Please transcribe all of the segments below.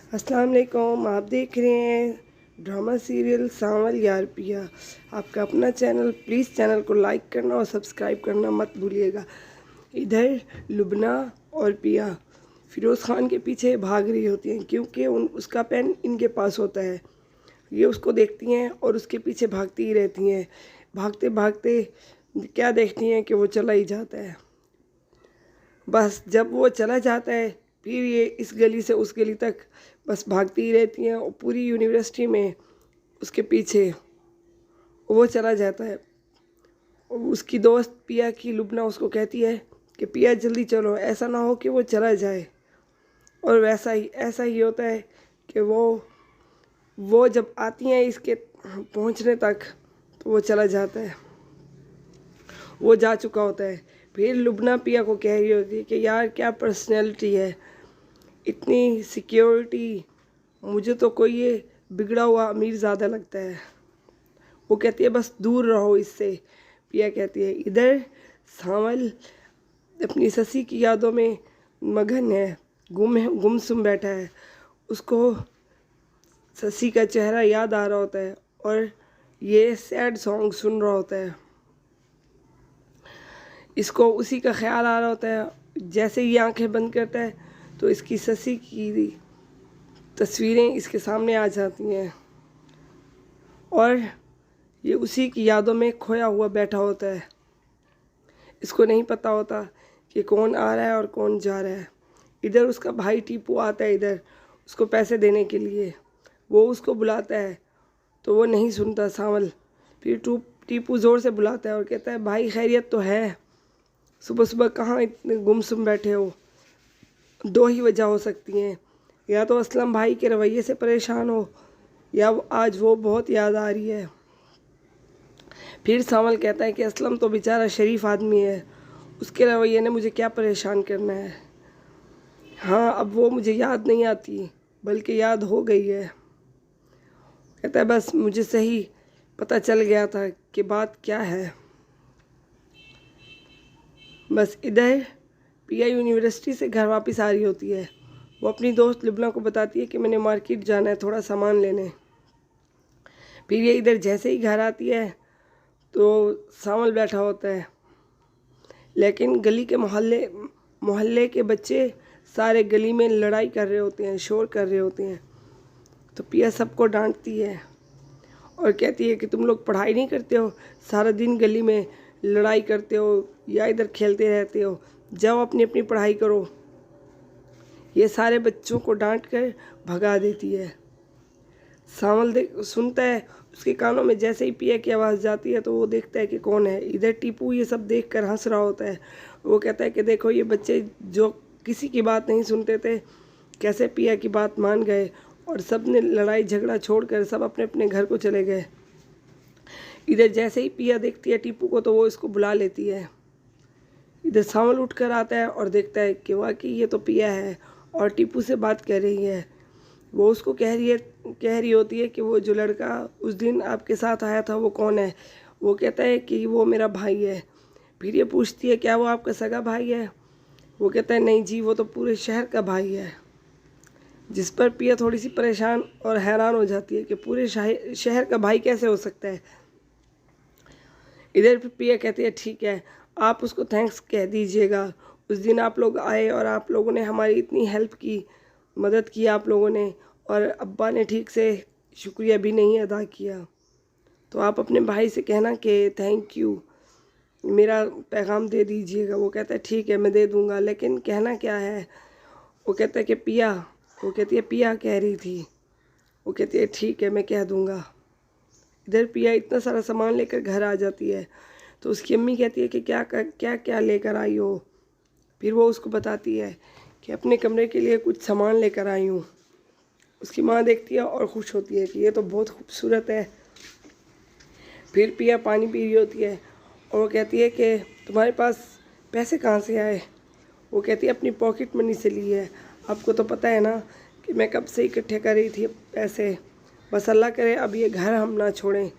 अस्सलाम वालेकुम। आप देख रहे हैं ड्रामा सीरियल सांवल यार पिया। आपका अपना चैनल, प्लीज़ चैनल को लाइक करना और सब्सक्राइब करना मत भूलिएगा। इधर लुबना और पिया फ़िरोज़ ख़ान के पीछे भाग रही होती हैं क्योंकि उसका पेन इनके पास होता है। ये उसको देखती हैं और उसके पीछे भागती ही रहती हैं। भागते भागते क्या देखती हैं कि वो चला ही जाता है। बस जब वो चला जाता है फिर ये इस गली से उस गली तक बस भागती ही रहती हैं और पूरी यूनिवर्सिटी में उसके पीछे वो चला जाता है। और उसकी दोस्त पिया की लुबना उसको कहती है कि पिया जल्दी चलो, ऐसा ना हो कि वो चला जाए। और ऐसा ही होता है कि वो जब आती हैं इसके पहुंचने तक तो वो चला जाता है, वो जा चुका होता है। फिर लुबना पिया को कह रही होती है कि यार क्या पर्सनैलिटी है, इतनी सिक्योरिटी, मुझे तो कोई ये बिगड़ा हुआ अमीर ज़्यादा लगता है। वो कहती है बस दूर रहो इससे। पिया कहती है इधर सांवल अपनी ससी की यादों में मगन है, गुमसुम बैठा है। उसको ससी का चेहरा याद आ रहा होता है और ये सैड सॉन्ग सुन रहा होता है। इसको उसी का ख्याल आ रहा होता है। जैसे ही आंखें बंद करता है तो इसकी ससी की तस्वीरें इसके सामने आ जाती हैं और ये उसी की यादों में खोया हुआ बैठा होता है। इसको नहीं पता होता कि कौन आ रहा है और कौन जा रहा है। इधर उसका भाई टीपू आता है इधर उसको पैसे देने के लिए। वो उसको बुलाता है तो वो नहीं सुनता सांवल। फिर टीपू ज़ोर से बुलाता है और कहता है भाई खैरियत तो है, सुबह सुबह कहाँ इतने गुमसुम बैठे हो। दो ही वजह हो सकती हैं, या तो असलम भाई के रवैये से परेशान हो या आज वो बहुत याद आ रही है। फिर सांवल कहता है कि असलम तो बेचारा शरीफ आदमी है, उसके रवैये ने मुझे क्या परेशान करना है। हाँ अब वो मुझे याद नहीं आती बल्कि याद हो गई है। कहता है बस मुझे सही पता चल गया था कि बात क्या है। बस इधर पिया यूनिवर्सिटी से घर वापस आ रही होती है। वो अपनी दोस्त लुबना को बताती है कि मैंने मार्केट जाना है थोड़ा सामान लेने। फिर ये इधर जैसे ही घर आती है तो सांवल बैठा होता है, लेकिन गली के मोहल्ले के बच्चे सारे गली में लड़ाई कर रहे होते हैं, शोर कर रहे होते हैं। तो पिया सबको डांटती है और कहती है कि तुम लोग पढ़ाई नहीं करते हो, सारा दिन गली में लड़ाई करते हो या इधर खेलते रहते हो, जाओ अपनी अपनी पढ़ाई करो। ये सारे बच्चों को डांट कर भगा देती है। सांवल सुनता है, उसके कानों में जैसे ही पिया की आवाज़ जाती है तो वो देखता है कि कौन है। इधर टीपू ये सब देख कर हंस रहा होता है। वो कहता है कि देखो ये बच्चे जो किसी की बात नहीं सुनते थे कैसे पिया की बात मान गए और सब ने लड़ाई झगड़ा छोड़कर सब अपने अपने घर को चले गए। इधर जैसे ही पिया देखती है टीपू को तो वो इसको बुला लेती है। इधर सांवल उठ कर आता है और देखता है कि वाकई ये तो पिया है और टीपू से बात कर रही है। वो उसको कह रही होती है कि वो जो लड़का उस दिन आपके साथ आया था वो कौन है। वो कहता है कि वो मेरा भाई है। फिर ये पूछती है क्या वो आपका सगा भाई है। वो कहता है नहीं जी, वो तो पूरे शहर का भाई है। जिस पर पिया थोड़ी सी परेशान और हैरान हो जाती है कि पूरे शहर का भाई कैसे हो सकता है। इधर पिया कहती है ठीक है, आप उसको थैंक्स कह दीजिएगा। उस दिन आप लोग आए और आप लोगों ने हमारी इतनी हेल्प की, मदद की आप लोगों ने, और अब्बा ने ठीक से शुक्रिया भी नहीं अदा किया। तो आप अपने भाई से कहना कि थैंक यू, मेरा पैगाम दे दीजिएगा। वो कहता है ठीक है मैं दे दूँगा, लेकिन कहना क्या है। वो कहता है कि पिया, वो कहती है पिया कह रही थी। वो कहती है ठीक है मैं कह दूँगा। इधर पिया इतना सारा सामान लेकर घर आ जाती है तो उसकी अम्मी कहती है कि क्या क्या लेकर आई हो। फिर वो उसको बताती है कि अपने कमरे के लिए कुछ सामान लेकर आई हूँ। उसकी माँ देखती है और खुश होती है कि ये तो बहुत खूबसूरत है। फिर पिया पानी पी रही होती है और वो कहती है कि तुम्हारे पास पैसे कहाँ से आए। वो कहती है अपनी पॉकेट मनी से ली है, आपको तो पता है ना कि मैं कब से इकट्ठे कर रही थी पैसे, बस अल्लाह करे अब ये घर हम ना छोड़ें।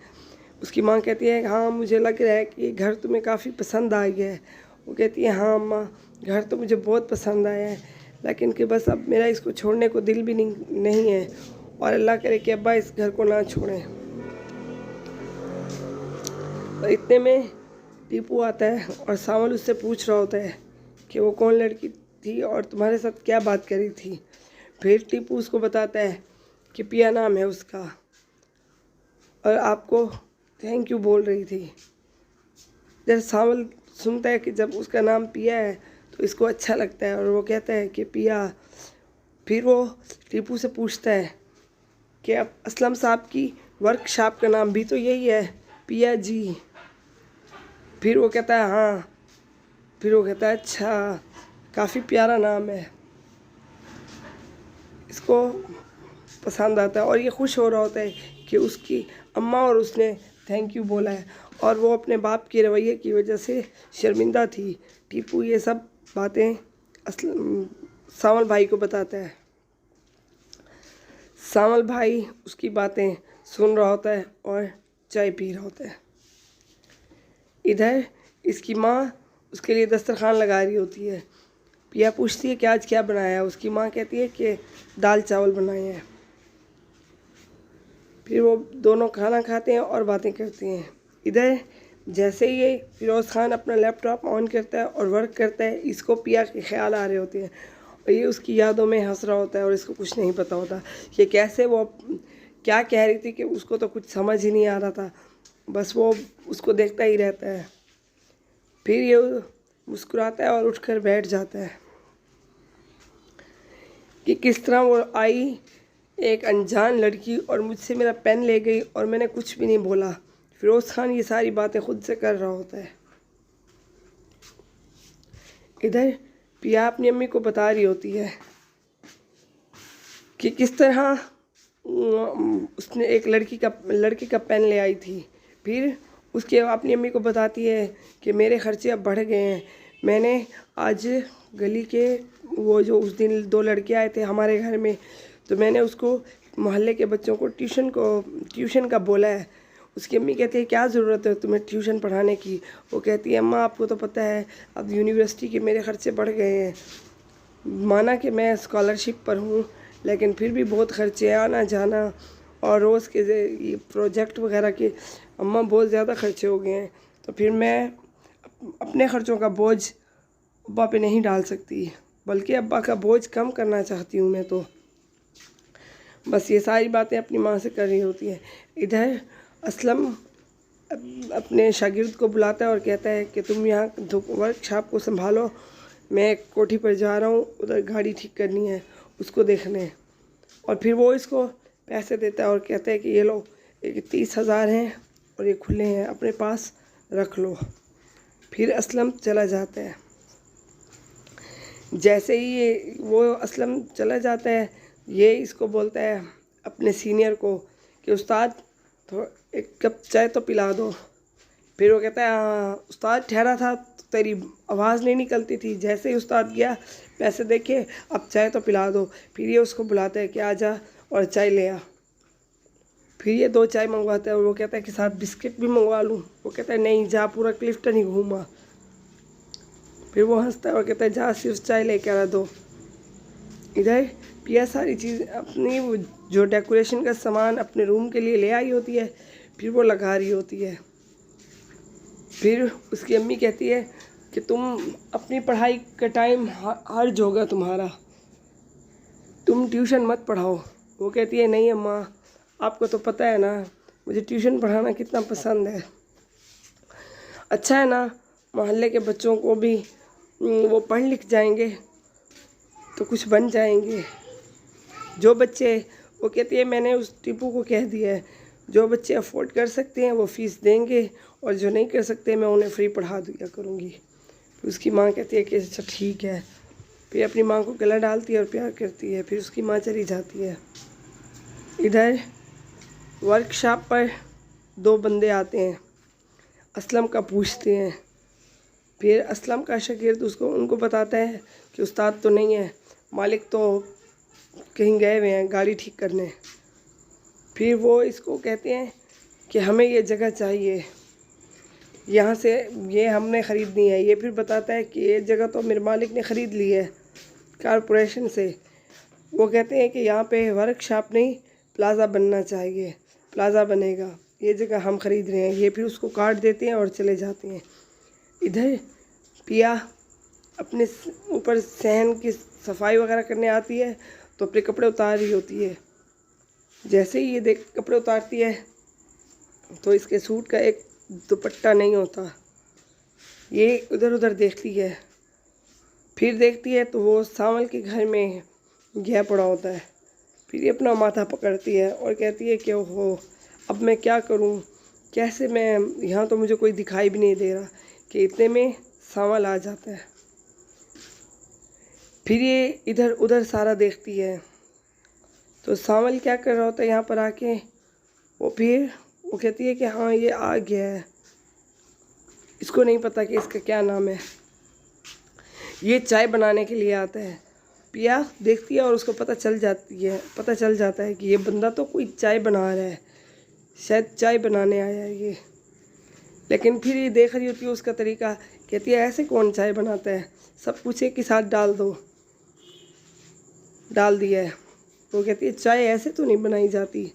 उसकी माँ कहती है हाँ मुझे लग रहा है कि ये घर तुम्हें काफ़ी पसंद आ गया है। वो कहती है हाँ अम्मा, घर तो मुझे बहुत पसंद आया है, लेकिन कि बस अब मेरा इसको छोड़ने को दिल भी नहीं है, और अल्लाह करे कि अब्बा इस घर को ना छोड़ें। और इतने में टीपू आता है और सावल उससे पूछ रहा होता है कि वो कौन लड़की थी और तुम्हारे साथ क्या बात करी थी। फिर टीपू उसको बताता है कि पिया नाम है उसका, और आपको थैंक यू बोल रही थी। जब सावल सुनता है कि जब उसका नाम पिया है तो इसको अच्छा लगता है, और वो कहता है कि पिया। फिर वो टीपू से पूछता है कि अब असलम साहब की वर्कशॉप का नाम भी तो यही है, पिया जी। फिर वो कहता है हाँ। फिर वो कहता है अच्छा, काफ़ी प्यारा नाम है। इसको पसंद आता है और ये खुश हो रहा होता है कि उसकी अम्मा और उसने थैंक यू बोला है, और वो अपने बाप के रवैये की वजह से शर्मिंदा थी। टीपू ये सब बातें सावल भाई को बताता है। सावल भाई उसकी बातें सुन रहा होता है और चाय पी रहा होता है। इधर इसकी माँ उसके लिए दस्तरखान लगा रही होती है। पिया पूछती है कि आज क्या बनाया है। उसकी माँ कहती है कि दाल चावल बनाए हैं। फिर वो दोनों खाना खाते हैं और बातें करते हैं। इधर जैसे ही ये फिरोज़ खान अपना लैपटॉप ऑन करता है और वर्क करता है, इसको पिया के ख्याल आ रहे होते हैं और ये उसकी यादों में हंस रहा होता है, और इसको कुछ नहीं पता होता कि कैसे वो क्या कह रही थी, कि उसको तो कुछ समझ ही नहीं आ रहा था, बस वो उसको देखता ही रहता है। फिर ये मुस्कुराता है और उठकर बैठ जाता है कि किस तरह वो आई एक अनजान लड़की और मुझसे मेरा पेन ले गई और मैंने कुछ भी नहीं बोला। फिरोज़ खान ये सारी बातें खुद से कर रहा होता है। इधर पिया अपनी अम्मी को बता रही होती है कि किस तरह उसने एक लड़के का पेन ले आई थी। फिर उसके अपनी अम्मी को बताती है कि मेरे खर्चे अब बढ़ गए हैं। मैंने आज गली के वो जो उस दिन 2 लड़के आए थे हमारे घर में, तो मैंने उसको मोहल्ले के बच्चों को ट्यूशन का बोला है। उसकी अम्मी कहती है क्या ज़रूरत है तुम्हें ट्यूशन पढ़ाने की। वो कहती है अम्मा आपको तो पता है अब यूनिवर्सिटी के मेरे खर्चे बढ़ गए हैं। माना कि मैं स्कॉलरशिप पर हूँ, लेकिन फिर भी बहुत खर्चे, आना जाना और रोज़ के ये प्रोजेक्ट वगैरह के अम्मा बहुत ज़्यादा खर्चे हो गए हैं। तो फिर मैं अपने ख़र्चों का बोझ अब्बा पे नहीं डाल सकती, बल्कि अब्बा का बोझ कम करना चाहती हूँ मैं। तो बस ये सारी बातें अपनी माँ से कर रही होती है। इधर असलम अपने शागिर्द को बुलाता है और कहता है कि तुम यहाँ वर्कशॉप को संभालो, मैं कोठी पर जा रहा हूँ, उधर गाड़ी ठीक करनी है, उसको देखने। और फिर वो इसको पैसे देता है और कहता है कि ये लो, 30,000 हैं और ये खुले हैं, अपने पास रख लो। फिर असलम चला जाता है। जैसे ही वो असलम चला जाता है, ये इसको बोलता है अपने सीनियर को कि उस्ताद तो एक कप चाय तो पिला दो। फिर वो कहता है हाँ उस्ताद, ठहरा था तो तेरी आवाज़ नहीं निकलती थी, जैसे ही उस्ताद गया पैसे देखे, अब चाय तो पिला दो। फिर ये उसको बुलाता है कि आ जा और चाय ले आ। फिर ये 2 चाय मंगवाता है और वो कहता है कि साथ बिस्किट भी मंगवा लूँ। वो कहता है नहीं, जा, पूरा क्लिफ्टन ही घूमा। फिर वो हंसता है और कहता है जा, सिर्फ चाय लेकर आ दो। इधर पिया सारी चीज़ अपनी वो जो डेकोरेशन का सामान अपने रूम के लिए ले आई होती है, फिर वो लगा रही होती है। फिर उसकी अम्मी कहती है कि तुम अपनी पढ़ाई का टाइम हर्ज होगा तुम्हारा, तुम ट्यूशन मत पढ़ाओ। वो कहती है नहीं अम्मा, आपको तो पता है ना मुझे ट्यूशन पढ़ाना कितना पसंद है। अच्छा है ना, मोहल्ले के बच्चों को भी वो पढ़ लिख जाएंगे तो कुछ बन जाएंगे। जो बच्चे, वो कहती है मैंने उस टीपू को कह दिया है, जो बच्चे अफोर्ड कर सकते हैं वो फ़ीस देंगे और जो नहीं कर सकते मैं उन्हें फ्री पढ़ा दिया करूँगी। फिर उसकी माँ कहती है कि अच्छा ठीक है। फिर अपनी माँ को गला डालती है और प्यार करती है। फिर उसकी माँ चली जाती है। इधर वर्कशॉप पर 2 बंदे आते हैं, असलम का पूछते हैं। फिर असलम का शागिर्द उनको बताता है कि उस्ताद तो नहीं है, मालिक तो कहीं गए हुए हैं गाड़ी ठीक करने। फिर वो इसको कहते हैं कि हमें ये जगह चाहिए, यहाँ से ये हमने ख़रीदनी है। ये फिर बताता है कि ये जगह तो मेरे मालिक ने ख़रीद ली है, कॉरपोरेशन से। वो कहते हैं कि यहाँ पे वर्कशॉप नहीं प्लाज़ा बनना चाहिए, प्लाज़ा बनेगा, ये जगह हम ख़रीद रहे हैं। ये फिर उसको काट देते हैं और चले जाते हैं। इधर पिया अपने ऊपर सहन की सफाई वगैरह करने आती है तो अपने कपड़े उतार रही होती है। जैसे ही ये देख कपड़े उतारती है तो इसके सूट का एक दुपट्टा नहीं होता। ये उधर उधर देखती है, फिर देखती है तो वो सावल के घर में गया पड़ा होता है। फिर ये अपना माथा पकड़ती है और कहती है कि ओहो अब मैं क्या करूं, कैसे मैं, यहाँ तो मुझे कोई दिखाई भी नहीं दे रहा। कि इतने में सावल आ जाता है। फिर ये इधर उधर सारा देखती है तो सावल क्या कर रहा होता है यहाँ पर आके, वो कहती है कि हाँ ये आ गया है, इसको नहीं पता कि इसका क्या नाम है। ये चाय बनाने के लिए आता है। पिया देखती है और उसको पता चल जाता है कि ये बंदा तो कोई चाय बना रहा है, शायद चाय बनाने आया है ये। लेकिन फिर ये देख रही होती है उसका तरीका, कहती है ऐसे कौन चाय बनाता है, सब कुछ एक ही साथ डाल दिया है। वो कहती है चाय ऐसे तो नहीं बनाई जाती।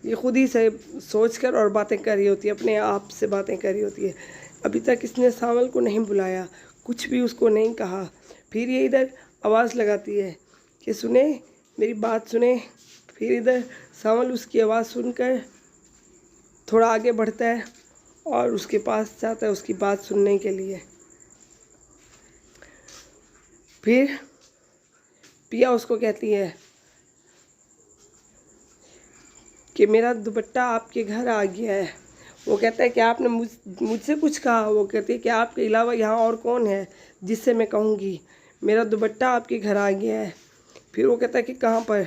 ये खुद ही से सोच कर और बातें कर रही होती है, अपने आप से बातें कर रही होती है। अभी तक इसने सावल को नहीं बुलाया, कुछ भी उसको नहीं कहा। फिर ये इधर आवाज़ लगाती है कि सुने, मेरी बात सुने। फिर इधर सावल उसकी आवाज़ सुनकर थोड़ा आगे बढ़ता है और उसके पास जाता है उसकी बात सुनने के लिए। फिर पिया उसको कहती है कि मेरा दुपट्टा आपके घर आ गया है। वो कहता है कि आपने मुझसे कुछ कहा। वो कहती है कि आपके अलावा यहाँ और कौन है जिससे मैं कहूँगी मेरा दुपट्टा आपके घर आ गया है। फिर वो कहता है कि कहाँ पर।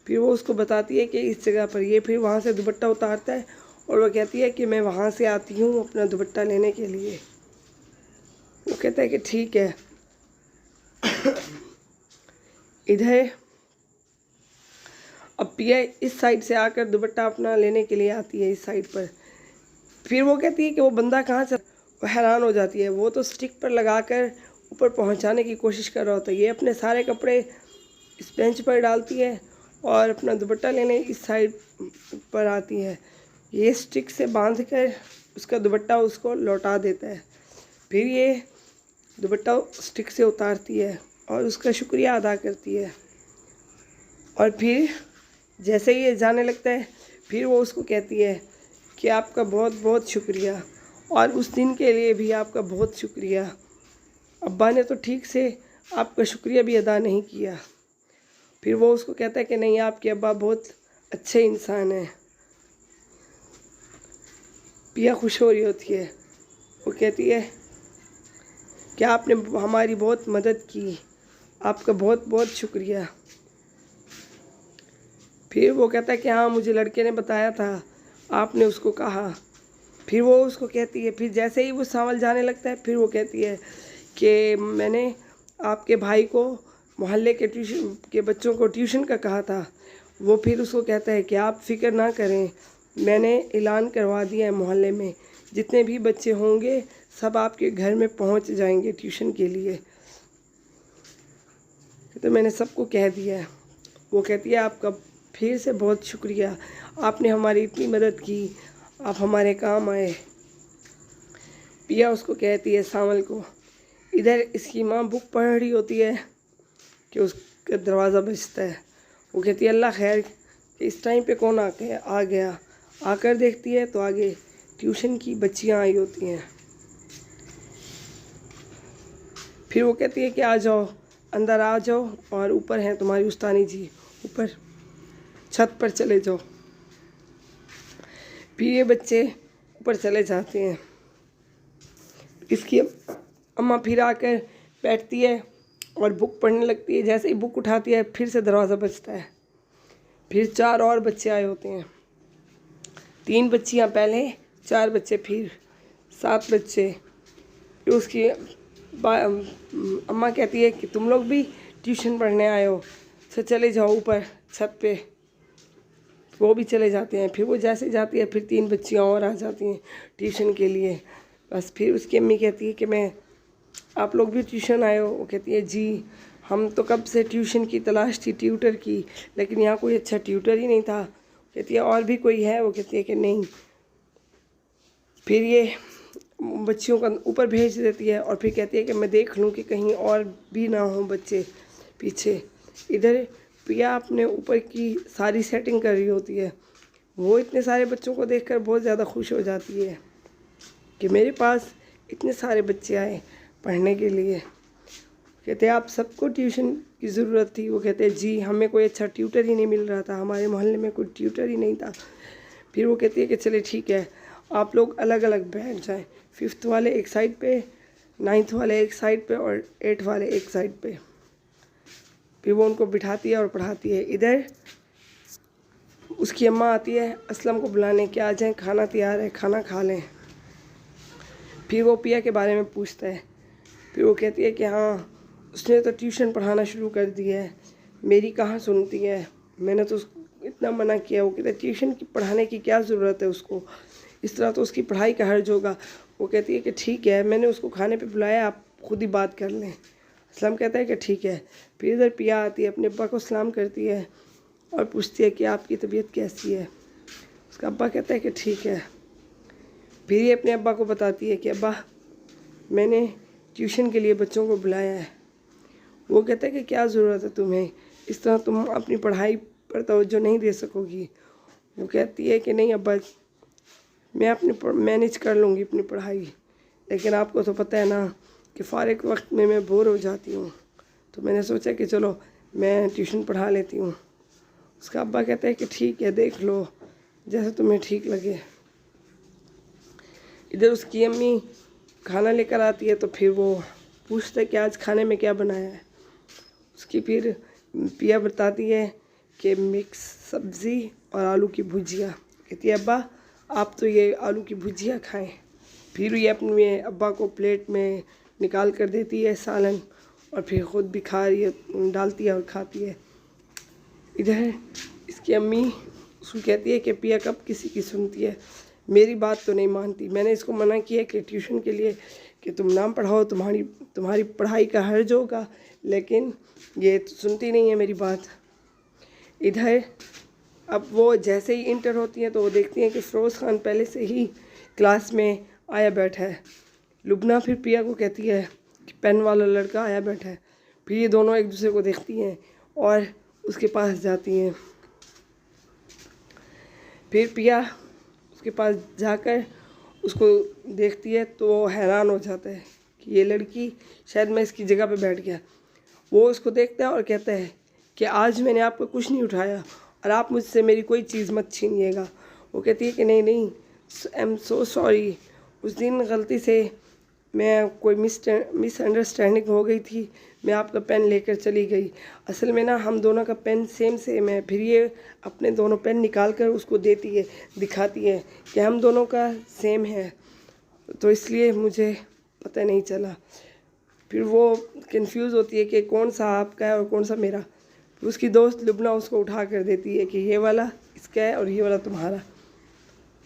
फिर वो उसको बताती है कि इस जगह पर। ये फिर वहाँ से दुपट्टा उतारता है और वो कहती है कि मैं वहाँ से आती हूँ अपना दुपट्टा लेने के लिए। वो कहता है कि ठीक है। इधर अब पिया इस साइड से आकर दुपट्टा अपना लेने के लिए आती है इस साइड पर। फिर वो कहती है कि वो बंदा कहाँ से, वो हैरान हो जाती है। वो तो स्टिक पर लगाकर ऊपर पहुंचाने की कोशिश कर रहा होता है। ये अपने सारे कपड़े इस बेंच पर डालती है और अपना दुपट्टा लेने इस साइड पर आती है। ये स्टिक से बांध कर उसका दुपट्टा उसको लौटा देता है। फिर ये दुपट्टा स्टिक से उतारती है और उसका शुक्रिया अदा करती है। और फिर जैसे ही ये जाने लगता है फिर वो उसको कहती है कि आपका बहुत बहुत शुक्रिया, और उस दिन के लिए भी आपका बहुत शुक्रिया। अब्बा ने तो ठीक से आपका शुक्रिया भी अदा नहीं किया। फिर वो उसको कहता है कि नहीं, आपके अब्बा बहुत अच्छे इंसान हैं। पिया खुश हो रही होती है। वो कहती है कि आपने हमारी बहुत मदद की, आपका बहुत बहुत शुक्रिया। फिर वो कहता है कि हाँ, मुझे लड़के ने बताया था, आपने उसको कहा। फिर वो उसको कहती है, फिर जैसे ही वो सावल जाने लगता है फिर वो कहती है कि मैंने आपके भाई को मोहल्ले के ट्यूशन के बच्चों को ट्यूशन का कहा था। वो फिर उसको कहता है कि आप फिक्र ना करें, मैंने ऐलान करवा दिया है मोहल्ले में, जितने भी बच्चे होंगे सब आपके घर में पहुंच जाएंगे ट्यूशन के लिए। तो मैंने सबको कह दिया है। वो कहती है आपका फिर से बहुत शुक्रिया, आपने हमारी इतनी मदद की, आप हमारे काम आए। पिया उसको कहती है सावल को। इधर इसकी माँ बुक पढ़ रही होती है कि उसका दरवाज़ा बजता है। वो कहती है अल्लाह खैर कि इस टाइम पे कौन आ गया। आकर देखती है तो आगे ट्यूशन की बच्चियाँ आई होती हैं। फिर वो कहती है कि आ जाओ, अंदर आ जाओ, और ऊपर हैं तुम्हारी उस्तानी जी, ऊपर छत पर चले जाओ। फिर ये बच्चे ऊपर चले जाते हैं। इसकी अम्मा फिर आकर बैठती है और बुक पढ़ने लगती है। जैसे ही बुक उठाती है फिर से दरवाज़ा बजता है। फिर 4 और बच्चे आए होते हैं, 3 बच्चियाँ पहले, 4 बच्चे फिर, 7 बच्चे। फिर उसकी अम्मा कहती है कि तुम लोग भी ट्यूशन पढ़ने आए हो, तो चले जाओ ऊपर छत पे। वो भी चले जाते हैं। फिर वो जैसे जाती है फिर 3 बच्चियाँ और आ जाती हैं ट्यूशन के लिए। बस फिर उसकी अम्मी कहती है कि मैं, आप लोग भी ट्यूशन आए हो। वो कहती है जी हम तो कब से ट्यूशन की तलाश थी, ट्यूटर की, लेकिन यहाँ कोई अच्छा ट्यूटर ही नहीं था। कहती है और भी कोई है? वो कहती है कि नहीं। फिर ये बच्चियों का ऊपर भेज देती है और फिर कहती है कि मैं देख लूँ कि कहीं और भी ना हो बच्चे पीछे। इधर पिया अपने ऊपर की सारी सेटिंग कर रही होती है। वो इतने सारे बच्चों को देखकर बहुत ज़्यादा खुश हो जाती है कि मेरे पास इतने सारे बच्चे आए पढ़ने के लिए। कहते हैं आप सबको ट्यूशन की ज़रूरत थी? वो कहते हैं जी, हमें कोई अच्छा ट्यूटर ही नहीं मिल रहा था, हमारे मोहल्ले में कोई ट्यूटर ही नहीं था। फिर वो कहती है कि चले ठीक है, आप लोग अलग अलग बैठ जाएं, 5th वाले एक साइड पे, 9th वाले एक साइड पे और 8th वाले एक साइड पे। फिर वो उनको बिठाती है और पढ़ाती है। इधर उसकी अम्मा आती है असलम को बुलाने कि आ जाएं, खाना तैयार है, खाना खा लें। फिर वो पिया के बारे में पूछता है। फिर वो कहती है कि हाँ, उसने तो ट्यूशन पढ़ाना शुरू कर दिया है, मेरी कहाँ सुनती है, मैंने तो उसको इतना मना किया। वो कहता है ट्यूशन की पढ़ाने की क्या ज़रूरत है उसको, इस तरह तो उसकी पढ़ाई का हर्ज होगा। वो कहती है कि ठीक है, मैंने उसको खाने पे बुलाया, आप खुद ही बात कर लें। असलम कहता है कि ठीक है। फिर इधर पिया आती है, अपने अब्बा को सलाम करती है और पूछती है कि आपकी तबीयत कैसी है। उसका अब्बा कहता है कि ठीक है। फिर ये अपने अब्बा को बताती है कि अब्बा, मैंने ट्यूशन के लिए बच्चों को बुलाया है। वो कहता है कि क्या ज़रूरत है तुम्हें, इस तरह तुम अपनी पढ़ाई पर तवज्जो नहीं दे सकोगी। वो कहती है कि नहीं अब्बा, मैं अपनी मैनेज कर लूँगी अपनी पढ़ाई, लेकिन आपको तो पता है ना कि फ़ारिग वक्त में मैं बोर हो जाती हूँ, तो मैंने सोचा कि चलो मैं ट्यूशन पढ़ा लेती हूँ। उसका अब्बा कहता है कि ठीक है, देख लो जैसे तुम्हें ठीक लगे। इधर उसकी अम्मी खाना लेकर आती है, तो फिर वो पूछता है कि आज खाने में क्या बनाया है। उसकी फिर पिया बताती है कि मिक्स सब्ज़ी और आलू की भुजिया। कहती है अब्बा, आप तो ये आलू की भुजिया खाएं। फिर ये अपने अब्बा को प्लेट में निकाल कर देती है सालन, और फिर ख़ुद भी खा रही है, डालती है और खाती है। इधर इसकी अम्मी उसको कहती है कि पिया कब किसी की सुनती है, मेरी बात तो नहीं मानती। मैंने इसको मना किया कि ट्यूशन के लिए कि तुम नाम पढ़ाओ, तुम्हारी पढ़ाई का हर्ज होगा, लेकिन ये तो सुनती नहीं है मेरी बात। इधर अब वो जैसे ही इंटर होती हैं तो वो देखती हैं कि फ़िरोज़ ख़ान पहले से ही क्लास में आया बैठा है। लुबना फिर पिया को कहती है कि पेन वाला लड़का आया बैठा है। फिर ये दोनों एक दूसरे को देखती हैं और उसके पास जाती हैं। फिर पिया उसके पास जाकर उसको देखती है तो वो हैरान हो जाता है कि ये लड़की, शायद मैं इसकी जगह पे बैठ गया। वो उसको देखता है और कहता है कि आज मैंने आपको कुछ नहीं उठाया और आप मुझसे मेरी कोई चीज़ मत छीनिएगा। वो कहती है कि नहीं नहीं, आई एम सो सॉरी, उस दिन गलती से मैं कोई मिसअंडरस्टैंडिंग हो गई थी, मैं आपका पेन लेकर चली गई। असल में ना हम दोनों का पेन सेम है। फिर ये अपने दोनों पेन निकाल कर उसको देती है, दिखाती है कि हम दोनों का सेम है, तो इसलिए मुझे पता नहीं चला। फिर वो कंफ्यूज होती है कि कौन सा आपका है और कौन सा मेरा। फिर उसकी दोस्त लुबना उसको उठा कर देती है कि ये वाला इसका है और ये वाला तुम्हारा।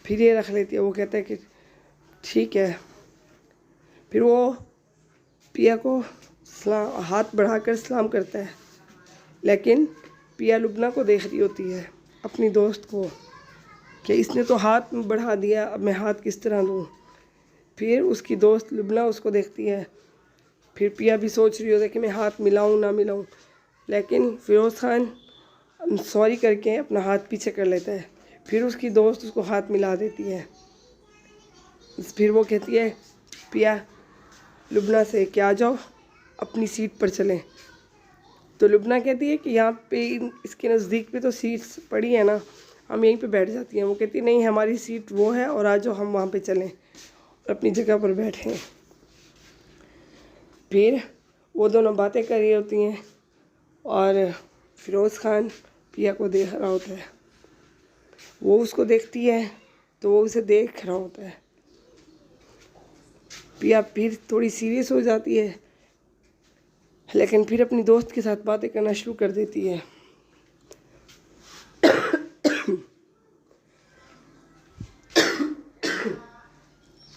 फिर ये रख लेती है। वो कहता है कि ठीक है। फिर वो पिया को हाथ बढ़ाकर सलाम करता है, लेकिन पिया लुबना को देख रही होती है, अपनी दोस्त को, कि इसने तो हाथ बढ़ा दिया, अब मैं हाथ किस तरह दूँ। फिर उसकी दोस्त लुबना उसको देखती है। फिर पिया भी सोच रही होती है कि मैं हाथ मिलाऊं ना मिलाऊं, लेकिन फ़िरोज़ ख़ान सॉरी करके अपना हाथ पीछे कर लेता है। फिर उसकी दोस्त उसको हाथ मिला देती है। फिर वो कहती है पिया लुबना से कि आ जाओ अपनी सीट पर चलें। तो लुबना कहती है कि यहाँ पे इसके नज़दीक पे तो सीट्स पड़ी है ना, हम यहीं पे बैठ जाती हैं। वो कहती है नहीं, हमारी सीट वो है और आ जाओ हम वहाँ पे चलें और अपनी जगह पर बैठें। फिर वो दोनों बातें कर रही होती हैं और फ़िरोज़ ख़ान पिया को देख रहा होता है। वो उसको देखती है तो वो उसे देख रहा होता है। पिया फिर थोड़ी सीरियस हो जाती है, लेकिन फिर अपनी दोस्त के साथ बातें करना शुरू कर देती है।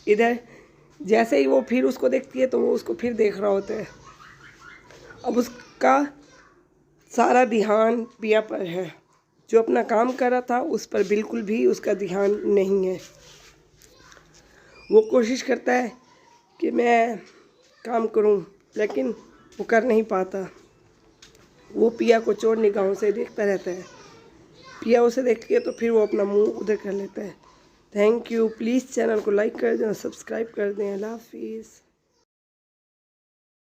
इधर जैसे ही वो फिर उसको देखती है तो वो उसको फिर देख रहा होता है। अब उसका सारा ध्यान पिया पर है। जो अपना काम कर रहा था उस पर बिल्कुल भी उसका ध्यान नहीं है। वो कोशिश करता है कि मैं काम करूं, लेकिन वो कर नहीं पाता। वो पिया को चोर निगाहों से देखता रहता है। पिया उसे देखती है तो फिर वो अपना मुंह उधर कर लेता है। Thank you. प्लीज़ चैनल को लाइक कर दें और सब्सक्राइब कर दें। अल्लाह हाफिज़।